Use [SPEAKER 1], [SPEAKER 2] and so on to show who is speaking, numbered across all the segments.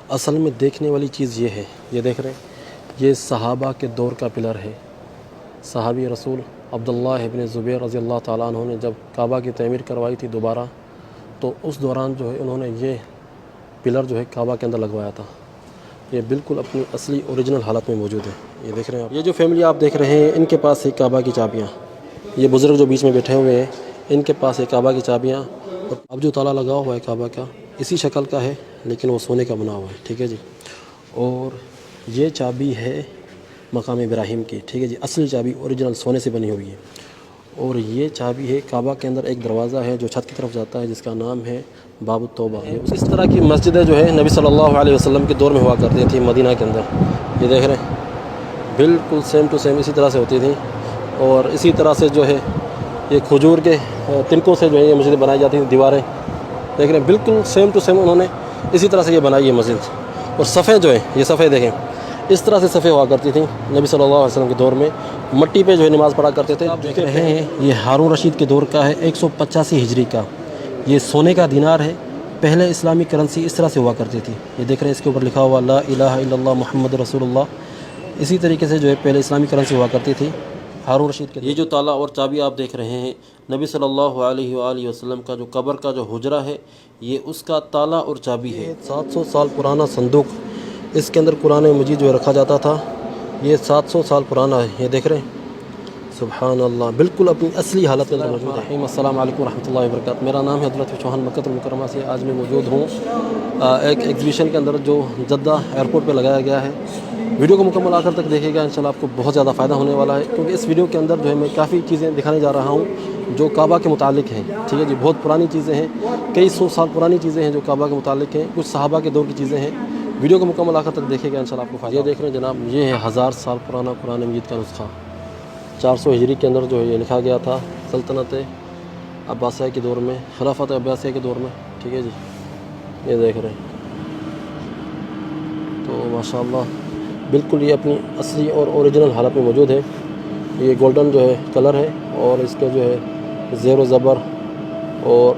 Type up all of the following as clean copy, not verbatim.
[SPEAKER 1] اصل میں دیکھنے والی چیز یہ ہے، یہ دیکھ رہے ہیں، یہ صحابہ کے دور کا پلر ہے۔ صحابی رسول عبداللہ ابن زبیر رضی اللہ تعالیٰ عنہ نے جب کعبہ کی تعمیر کروائی تھی دوبارہ، تو اس دوران جو ہے انہوں نے یہ پلر جو ہے کعبہ کے اندر لگوایا تھا۔ یہ بالکل اپنی اصلی اوریجنل حالت میں موجود ہے۔ یہ دیکھ رہے ہیں آپ، یہ جو فیملی آپ دیکھ رہے ہیں ان کے پاس ہے کعبہ کی چابیاں۔ یہ بزرگ جو بیچ میں بیٹھے ہوئے ہیں ان کے پاس ہے کعبہ کی چابیاں۔ اور اب جو تالا لگا ہوا ہے کعبہ کا اسی شکل کا ہے، لیکن وہ سونے کا بنا ہوا ہے، ٹھیک ہے جی۔ اور یہ چابی ہے مقام ابراہیم کی، ٹھیک ہے جی، اصل چابی اوریجنل سونے سے بنی ہوئی ہے۔ اور یہ چابی ہے کعبہ کے اندر ایک دروازہ ہے جو چھت کی طرف جاتا ہے، جس کا نام ہے باب التوبہ۔ اس طرح کی مسجدیں جو ہے نبی صلی اللہ علیہ وسلم کے دور میں ہوا کرتی تھیں مدینہ کے اندر۔ یہ دیکھ رہے ہیں، بالکل سیم ٹو سیم اسی طرح سے ہوتی تھیں۔ اور اسی طرح سے جو ہے یہ کھجور کے تنکوں سے جو ہے یہ مسجدیں بنائی جاتی تھیں، دیواریں دیکھ رہے ہیں، بالکل سیم ٹو سیم انہوں نے اسی طرح سے یہ بنائی ہے مسجد۔ اور صفحے جو ہیں، یہ صفحے دیکھیں، اس طرح سے صفحے ہوا کرتی تھیں نبی صلی اللہ علیہ وسلم کے دور میں، مٹی پہ جو ہے نماز پڑھا کرتے تھے۔ آپ دیکھ رہے ہیں یہ ہارون رشید کے دور کا ہے، 185 ہجری کا۔ یہ سونے کا دینار ہے، پہلے اسلامی کرنسی اس طرح سے ہوا کرتی تھی۔ یہ دیکھ رہے ہیں، اس کے اوپر لکھا ہوا لا الہ الا اللہ محمد رسول اللہ۔ اسی طریقے سے جو ہے پہلے اسلامی کرنسی ہوا کرتی تھی ہارون رشید کے۔ یہ جو تالا اور چابی آپ دیکھ رہے ہیں، نبی صلی اللہ علیہ وآلہ وسلم کا جو قبر کا جو حجرہ ہے، یہ اس کا تالا اور چابی ہے۔ 700 سال پرانا صندوق، اس کے اندر قرآن مجید جو رکھا جاتا تھا، یہ 700 سال پرانا ہے۔ یہ دیکھ رہے ہیں، سبحان اللہ، بالکل اپنی اصلی حالت میں موجود ہے۔ السلام علیکم ورحمۃ اللہ وبرکاتہ۔ میرا نام ہے حضرت چوہان، مکہ المکرمہ سے آج میں موجود ہوں ایک ایگزیبیشن کے اندر جو جدہ ایئرپورٹ پہ لگایا گیا ہے۔ ویڈیو کو مکمل آخر تک دیکھیے گا، انشاءاللہ آپ کو بہت زیادہ فائدہ ہونے والا ہے، کیونکہ اس ویڈیو کے اندر جو ہے میں کافی چیزیں دکھانے جا رہا ہوں جو کعبہ کے متعلق ہیں، ٹھیک ہے جی۔ بہت پرانی چیزیں ہیں، کئی سو سال پرانی چیزیں ہیں جو کعبہ کے متعلق ہیں، کچھ صحابہ کے دور کی چیزیں ہیں۔ ویڈیو کو مکمل آخر تک دیکھیے گا، انشاءاللہ آپ کو فائدہ۔ یہ دیکھ رہے ہیں جناب، یہ ہے 1000 سال پرانا قرآن مجید کا نسخہ۔ 400 ہجری کے اندر جو ہے یہ لکھا گیا تھا سلطنت عباسیہ کے دور میں، خلافت عباسیہ کے دور میں، ٹھیک ہے جی۔ یہ دیکھ رہے ہیں، تو ماشاءاللہ بالکل یہ اپنی اصلی اور اوریجنل حالت میں موجود ہے۔ یہ گولڈن جو ہے کلر ہے، اور اس کے جو ہے زیر و زبر اور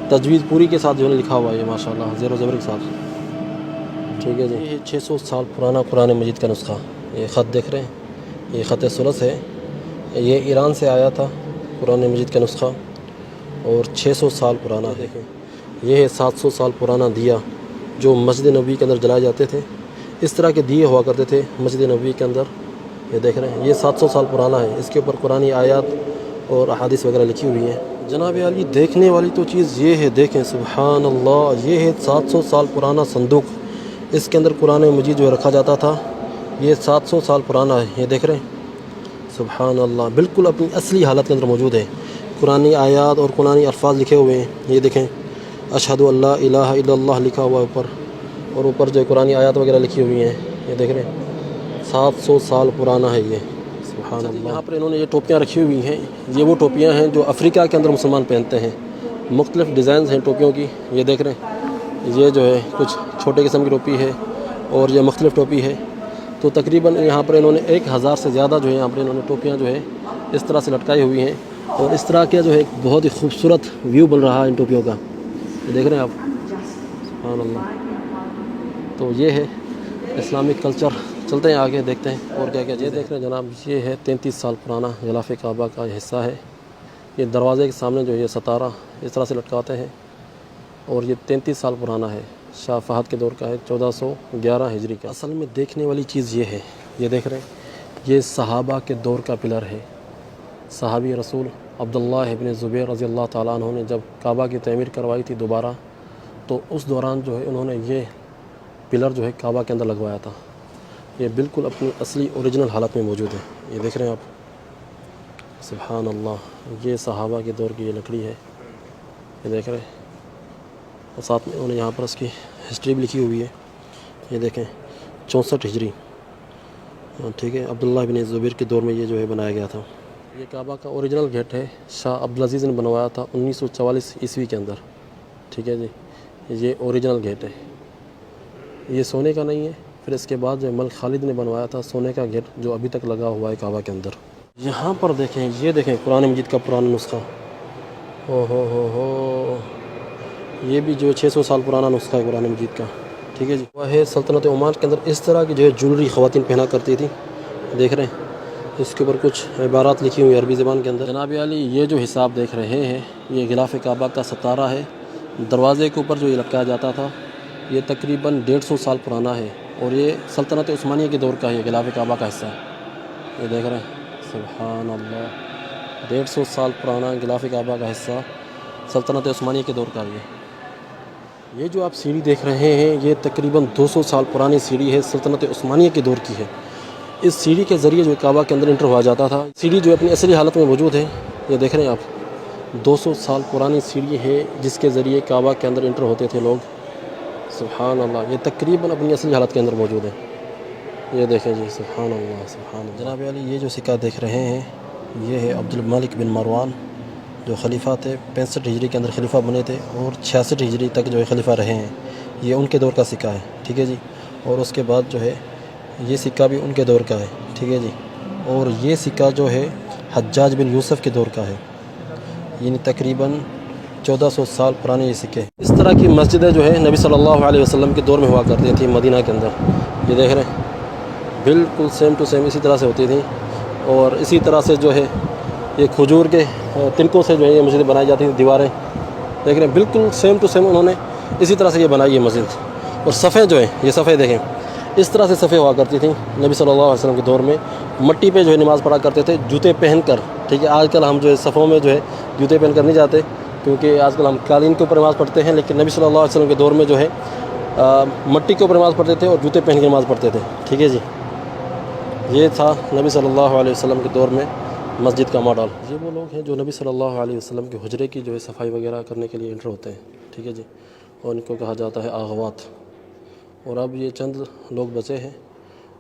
[SPEAKER 1] تجوید پوری کے ساتھ جو ہے لکھا ہوا ہے، یہ ماشاءاللہ زیر و زبر کے ساتھ، ٹھیک ہے جی۔ یہ 600 سال پرانا قرآن مجید کا نسخہ، یہ خط دیکھ رہے ہیں، یہ خط ثلث ہے، یہ ایران سے آیا تھا قرآن مجید کا نسخہ، اور 600 سال پرانا ہے۔ یہ ہے 700 سال پرانا دیا جو مسجد نبوی کے اندر جلائے جاتے تھے۔ اس طرح کے دیے ہوا کرتے تھے مسجد نبوی کے اندر۔ یہ دیکھ رہے ہیں، یہ 700 سال پرانا ہے، اس کے اوپر قرآنی آیات اور احادیث وغیرہ لکھی ہوئی ہیں۔ جناب عالی، دیکھنے والی تو چیز یہ ہے، دیکھیں سبحان اللہ، یہ ہے 700 سال پرانا صندوق، اس کے اندر قرآن مجید جو رکھا جاتا تھا، یہ 700 سال پرانا ہے۔ یہ دیکھ رہے ہیں، سبحان اللہ، بالکل اپنی اصلی حالت کے اندر موجود ہے۔ قرآنی آیات اور قرآنی الفاظ لکھے ہوئے ہیں۔ یہ دیکھیں، اشہد ان لا الہ الا اللہ لکھا ہوا ہے اوپر، اور اوپر جو قرآنی آیات وغیرہ لکھی ہوئی ہیں۔ یہ دیکھ رہے ہیں، 700 سال پرانا ہے یہ، سبحان اللہ۔ یہاں پر انہوں نے یہ ٹوپیاں رکھی ہوئی ہیں، یہ وہ ٹوپیاں ہیں جو افریقہ کے اندر مسلمان پہنتے ہیں۔ مختلف ڈیزائنز ہیں ٹوپیوں کی۔ یہ دیکھ رہے ہیں، یہ جو ہے کچھ چھوٹے قسم کی ٹوپی ہے، اور یہ مختلف ٹوپی ہے۔ تو تقریباً یہاں پر انہوں نے 1000 سے زیادہ جو ہے یہاں پر انہوں نے ٹوپیاں جو ہے اس طرح سے لٹکائی ہوئی ہیں، اور اس طرح کے جو ہے ایک بہت ہی خوبصورت ویو بن رہا ہے ان ٹوپیوں کا۔ یہ دیکھ رہے ہیں آپ، سبحان اللہ۔ تو یہ ہے اسلامک کلچر۔ چلتے ہیں آگے، دیکھتے ہیں اور کیا کیا۔ یہ دیکھ رہے ہیں جناب، یہ ہے 33 سال پرانا غلاف کعبہ کا یہ حصہ ہے۔ یہ دروازے کے سامنے جو یہ ستارہ اس طرح سے لٹکاتے ہیں، اور یہ 33 سال پرانا ہے، شاہ فہد کے دور کا ہے، 1411 ہجری کا۔ اصل میں دیکھنے والی چیز یہ ہے، یہ دیکھ رہے ہیں، یہ صحابہ کے دور کا پلر ہے۔ صحابی رسول عبداللہ ابن زبیر رضی اللہ تعالیٰ عنہ نے جب کعبہ کی تعمیر کروائی تھی دوبارہ، تو اس دوران جو ہے انہوں نے یہ پلر جو ہے کعبہ کے اندر لگوایا تھا۔ یہ بالکل اپنی اصلی اوریجنل حالت میں موجود ہے۔ یہ دیکھ رہے ہیں آپ، سبحان اللہ، یہ صحابہ کے دور کی یہ لکڑی ہے، یہ دیکھ رہے ہیں، اور ساتھ میں انہوں نے یہاں پر اس کی ہسٹری بھی لکھی ہوئی ہے۔ یہ دیکھیں، 64 ہجری، ٹھیک ہے، عبداللہ بن زبیر کے دور میں یہ جو ہے بنایا گیا تھا۔ یہ کعبہ کا اوریجنل گیٹ ہے، شاہ عبدالعزیز نے بنوایا تھا 1944 عیسوی کے اندر، ٹھیک ہے جی۔ یہ اوریجنل گیٹ ہے، یہ سونے کا نہیں ہے۔ پھر اس کے بعد جو ملک خالد نے بنوایا تھا سونے کا گیٹ، جو ابھی تک لگا ہوا ہے کعبہ کے اندر۔ یہاں پر دیکھیں، یہ دیکھیں قرآن مجید کا پرانا نسخہ، او ہو، یہ بھی جو 600 سال پرانا نسخہ ہے قرآن مجید کا۔ ٹھیک ہے جی. وہ ہے سلطنت عمان کے اندر اس طرح کی جو ہے جولری خواتین پہنا کرتی تھیں. دیکھ رہے ہیں اس کے اوپر کچھ عبارات لکھی ہوئی عربی زبان کے اندر. جناب عالی یہ جو حساب دیکھ رہے ہیں یہ غلاف کعبہ کا ستارہ ہے. دروازے کے اوپر جو یہ لٹکایا جاتا تھا یہ تقریباً 150 سال پرانا ہے اور یہ سلطنت عثمانیہ کے دور کا ہے. غلاف کعبہ کا حصہ ہے. یہ دیکھ رہے ہیں سبحان اللہ 150 سال پرانا غلاف کعبہ کا حصہ سلطنت عثمانیہ کے دور کا ہے. یہ جو آپ سیڑھی دیکھ رہے ہیں یہ تقریباً 200 سال پرانی سیڑھی ہے. سلطنت عثمانیہ کے دور کی ہے. اس سیڑھی کے ذریعے جو کعبہ کے اندر انٹر ہوا جاتا تھا. سیڑھی جو اپنی اصلی حالت میں موجود ہے. یہ دیکھ رہے ہیں آپ 200 سال پرانی سیڑھی ہے جس کے ذریعے کعبہ کے اندر انٹر ہوتے تھے لوگ. سبحان اللہ یہ تقریباً اپنی اصلی حالت کے اندر موجود ہے. یہ دیکھیں جی سبحان اللہ سبحان اللہ. جناب علی یہ جو سکہ دیکھ رہے ہیں یہ ہے عبد الملک بن مروان جو خلیفہ تھے. 65 ہجری کے اندر خلیفہ بنے تھے اور 66 ہجری تک جو ہے خلیفہ رہے ہیں. یہ ان کے دور کا سکہ ہے. ٹھیک ہے جی. اور اس کے بعد جو ہے یہ سکہ بھی ان کے دور کا ہے. ٹھیک ہے جی. اور یہ سکہ جو ہے حجاج بن یوسف کے دور کا ہے. یعنی تقریباً 1400 سال پرانے یہ سکے. اس طرح کی مسجدیں جو ہے نبی صلی اللہ علیہ وسلم کے دور میں ہوا کرتی تھیں مدینہ کے اندر. یہ دیکھ رہے ہیں بالکل سیم ٹو سیم اسی طرح سے ہوتی تھیں. اور اسی طرح سے جو ہے یہ کھجور کے تنکوں سے جو ہے یہ مسجدیں بنائی جاتی تھیں. دیواریں دیکھ رہے ہیں بالکل سیم ٹو سیم انہوں نے اسی طرح سے یہ بنائی ہے مسجد. اور صفیں جو ہیں یہ صفیں دیکھیں اس طرح سے صفیں ہوا کرتی تھیں نبی صلی اللہ علیہ وسلم کے دور میں. مٹی پہ جو ہے نماز پڑھا کرتے تھے جوتے پہن کر. ٹھیک ہے. آج کل ہم جو ہے صفوں میں جو ہے جوتے پہن کر نہیں جاتے کیونکہ آج کل ہم قالین کے اوپر نماز پڑھتے ہیں. لیکن نبی صلی اللہ علیہ وسلم کے دور میں جو ہے مٹی کے اوپر نماز پڑھتے تھے اور جوتے پہن کے نماز پڑھتے تھے. ٹھیک ہے جی. یہ تھا نبی صلی اللہ علیہ وسلم کے دور میں مسجد کا ماڈل. یہ وہ لوگ ہیں جو نبی صلی اللہ علیہ وسلم کے حجرے کی جو ہے صفائی وغیرہ کرنے کے لیے انٹر ہوتے ہیں. ٹھیک ہے جی. اور ان کو کہا جاتا ہے آغوات. اور اب یہ چند لوگ بچے ہیں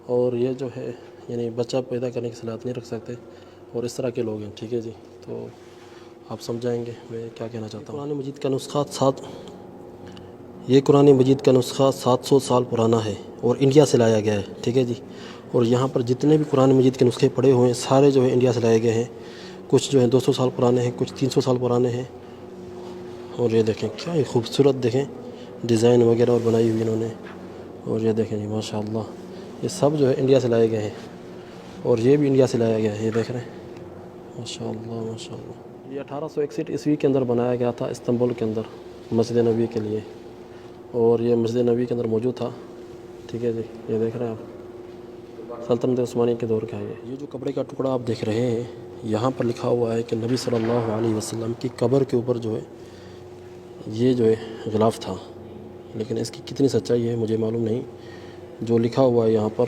[SPEAKER 1] اور یہ جو ہے یعنی بچہ پیدا کرنے کی صلاحیت نہیں رکھ سکتے اور اس طرح کے لوگ ہیں. ٹھیک ہے جی. تو آپ سمجھائیں گے میں کیا کہنا چاہتا ہوں. قرآن مجید کا نسخہ قرآن مجید کا نسخہ 700 سال پرانا ہے اور انڈیا سے لایا گیا ہے. ٹھیک ہے جی. اور یہاں پر جتنے بھی قرآن مجید کے نسخے پڑے ہوئے ہیں سارے جو ہے انڈیا سے لائے گئے ہیں. کچھ جو ہیں 200 سال پرانے ہیں کچھ 300 سال پرانے ہیں. اور یہ دیکھیں کیا خوبصورت دیکھیں ڈیزائن وغیرہ اور بنائی ہوئی انہوں نے. اور یہ دیکھیں جی ماشاء اللہ یہ سب جو ہے انڈیا سے لائے گئے ہیں اور یہ بھی انڈیا سے لایا گیا ہے. یہ دیکھ رہے ہیں ماشاء اللہ ماشاء اللہ. یہ 1861 عیسوی کے اندر بنایا گیا تھا استنبول کے اندر مسجد نبوی کے لیے. اور یہ مسجد نبوی کے اندر موجود تھا. ٹھیک ہے جی. یہ دیکھ رہے ہیں آپ سلطنت عثمانیہ کے دور کا ہے. یہ جو کپڑے کا ٹکڑا آپ دیکھ رہے ہیں یہاں پر لکھا ہوا ہے کہ نبی صلی اللہ علیہ وسلم کی قبر کے اوپر جو ہے یہ جو ہے غلاف تھا. لیکن اس کی کتنی سچائی ہے مجھے معلوم نہیں. جو لکھا ہوا ہے یہاں پر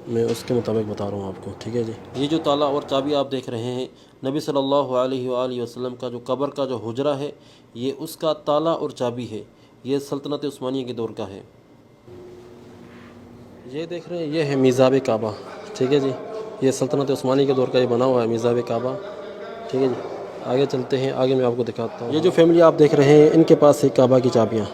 [SPEAKER 1] میں اس کے مطابق بتا رہا ہوں آپ کو. ٹھیک ہے جی. یہ جو تالا اور چابی آپ دیکھ رہے ہیں نبی صلی اللہ علیہ وآلہ وسلم کا جو قبر کا جو حجرہ ہے یہ اس کا تالا اور چابی ہے. یہ سلطنت عثمانیہ کے دور کا ہے. یہ دیکھ رہے ہیں یہ ہے میزاب کعبہ. ٹھیک ہے جی. یہ سلطنت عثمانیہ کے دور کا یہ بنا ہوا ہے میزاب کعبہ. ٹھیک ہے جی. آگے چلتے ہیں. آگے میں آپ کو دکھاتا ہوں. یہ جو فیملی آپ دیکھ رہے ہیں ان کے پاس ہے کعبہ کی چابیاں.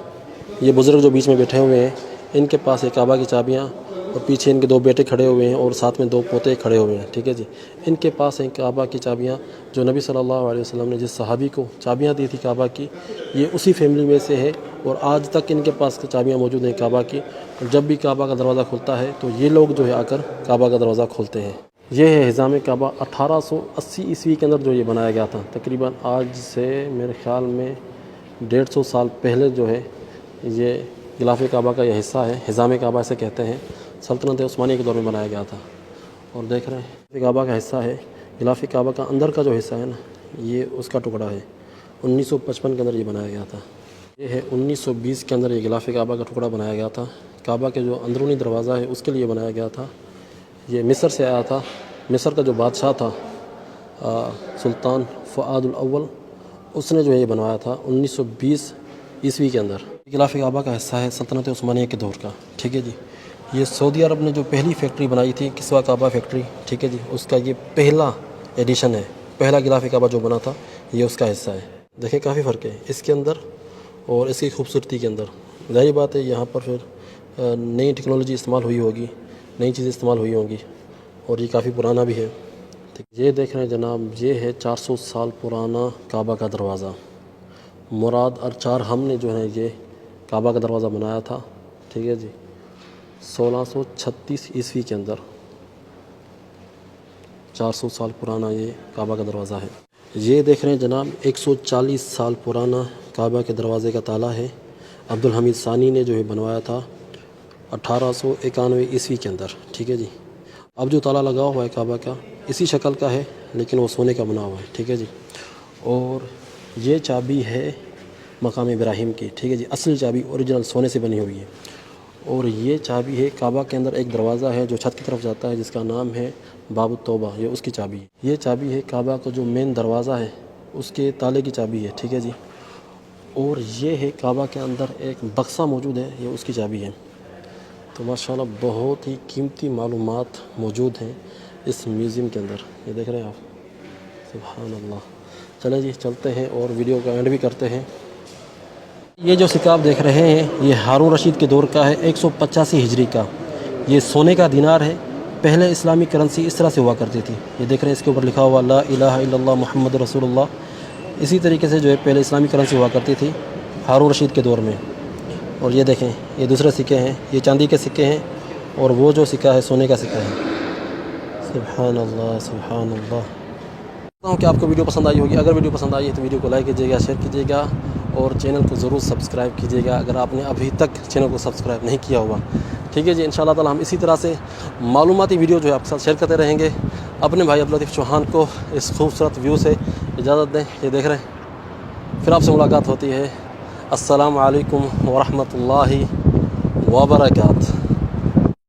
[SPEAKER 1] یہ بزرگ جو بیچ میں بیٹھے ہوئے ہیں ان کے پاس ہے کعبہ کی چابیاں. اور پیچھے ان کے 2 بیٹے کھڑے ہوئے ہیں اور ساتھ میں 2 پوتے کھڑے ہوئے ہیں. ٹھیک ہے جی. ان کے پاس ہیں کعبہ کی چابیاں جو نبی صلی اللہ علیہ وسلم نے جس صحابی کو چابیاں دی تھی کعبہ کی یہ اسی فیملی میں سے ہے. اور آج تک ان کے پاس چابیاں موجود ہیں کعبہ کی. اور جب بھی کعبہ کا دروازہ کھلتا ہے تو یہ لوگ جو ہے آ کر کعبہ کا دروازہ کھولتے ہیں. یہ ہے حزام کعبہ 1880 عیسوی کے اندر جو یہ بنایا گیا تھا. تقریباً آج سے میرے خیال میں 150 سال پہلے جو ہے یہ غلاف کعبہ کا یہ حصہ ہے. حزام کعبہ اسے کہتے ہیں. سلطنت عثمانیہ کے دور میں بنایا گیا تھا. اور دیکھ رہے ہیں کعبہ کا حصہ ہے. غلاف کعبہ کا اندر کا جو حصہ ہے نا یہ اس کا ٹکڑا ہے. 1955 کے اندر یہ بنایا گیا تھا. یہ ہے 1920 کے اندر یہ غلاف کعبہ کا ٹکڑا بنایا گیا تھا. کعبہ کے جو اندرونی دروازہ ہے اس کے لیے بنایا گیا تھا. یہ مصر سے آیا تھا. مصر کا جو بادشاہ تھا سلطان فؤاد الاول اس نے جو ہے یہ بنوایا تھا 1920 عیسوی کے اندر. غلاف کعبہ کا حصہ ہے سلطنت عثمانیہ کے دور کا. ٹھیک ہے جی. یہ سعودی عرب نے جو پہلی فیکٹری بنائی تھی کسوہ کعبہ فیکٹری. ٹھیک ہے جی. اس کا یہ پہلا ایڈیشن ہے. پہلا غلاف کعبہ جو بنا تھا یہ اس کا حصہ ہے. دیکھیں کافی فرق ہے اس کے اندر اور اس کی خوبصورتی کے اندر. ظاہر بات ہے یہاں پر پھر نئی ٹیکنالوجی استعمال ہوئی ہوگی نئی چیزیں استعمال ہوئی ہوں گی اور یہ کافی پرانا بھی ہے. یہ دیکھ رہے ہیں جناب یہ ہے 400 سال پرانا کعبہ کا دروازہ. مراد اور 4 ہم نے جو ہے یہ کعبہ کا دروازہ بنایا تھا. ٹھیک ہے جی. 1636 عیسوی کے اندر 400 سال پرانا یہ کعبہ کا دروازہ ہے۔ یہ دیکھ رہے ہیں جناب 140 سال پرانا کعبہ کے دروازے کا تالا ہے۔ عبدالحمید ثانی نے جو ہے بنوایا تھا 1891 عیسوی کے اندر، ٹھیک ہے جی۔ اب جو تالا لگا ہوا ہے کعبہ کا اسی شکل کا ہے، لیکن وہ سونے کا بنا ہوا ہے، ٹھیک ہے جی۔ اور یہ چابی ہے مقام ابراہیم کی، ٹھیک ہے جی، اصل چابی اوریجنل سونے سے بنی ہوئی ہے۔ اور یہ چابی ہے کعبہ کے اندر ایک دروازہ ہے جو چھت کی طرف جاتا ہے، جس کا نام ہے باب التوبہ، یہ اس کی چابی ہے۔ یہ چابی ہے کعبہ کا جو مین دروازہ ہے اس کے تالے کی چابی ہے، ٹھیک ہے جی۔ اور یہ ہے کعبہ کے اندر ایک بکسہ موجود ہے، یہ اس کی چابی ہے۔ تو ماشاءاللہ بہت ہی قیمتی معلومات موجود ہیں اس میوزیم کے اندر، یہ دیکھ رہے ہیں آپ، سبحان اللہ۔ چلیں جی چلتے ہیں اور ویڈیو کا اینڈ بھی کرتے ہیں۔ یہ جو سکہ آپ دیکھ رہے ہیں یہ ہارون رشید کے دور کا ہے، 185 ہجری کا۔ یہ سونے کا دینار ہے۔ پہلے اسلامی کرنسی اس طرح سے ہوا کرتی تھی، یہ دیکھ رہے ہیں اس کے اوپر لکھا ہوا لا الہ الا اللہ محمد رسول اللہ۔ اسی طریقے سے جو ہے پہلے اسلامی کرنسی ہوا کرتی تھی ہارون رشید کے دور میں۔ اور یہ دیکھیں یہ دوسرے سکے ہیں، یہ چاندی کے سکے ہیں، اور وہ جو سکہ ہے سونے کا سکہ ہے۔ سبحان اللہ سبحان اللہ۔ ہوں کہ آپ کو ویڈیو پسند آئی ہوگی۔ اگر ویڈیو پسند آئی ہے تو ویڈیو کو لائک کیجیے گا، شیئر کیجیے گا، اور چینل کو ضرور سبسکرائب کیجیے گا اگر آپ نے ابھی تک چینل کو سبسکرائب نہیں کیا ہوا، ٹھیک ہے جی۔ انشاءاللہ تعالی ہم اسی طرح سے معلوماتی ویڈیو جو ہے آپ کے ساتھ شیئر کرتے رہیں گے۔ اپنے بھائی عبداللطیف چوہان کو اس خوبصورت ویو سے اجازت دیں، یہ دیکھ رہے ہیں، پھر آپ سے ملاقات ہوتی ہے۔ السلام علیکم ورحمۃ اللہ وبرکاتہ۔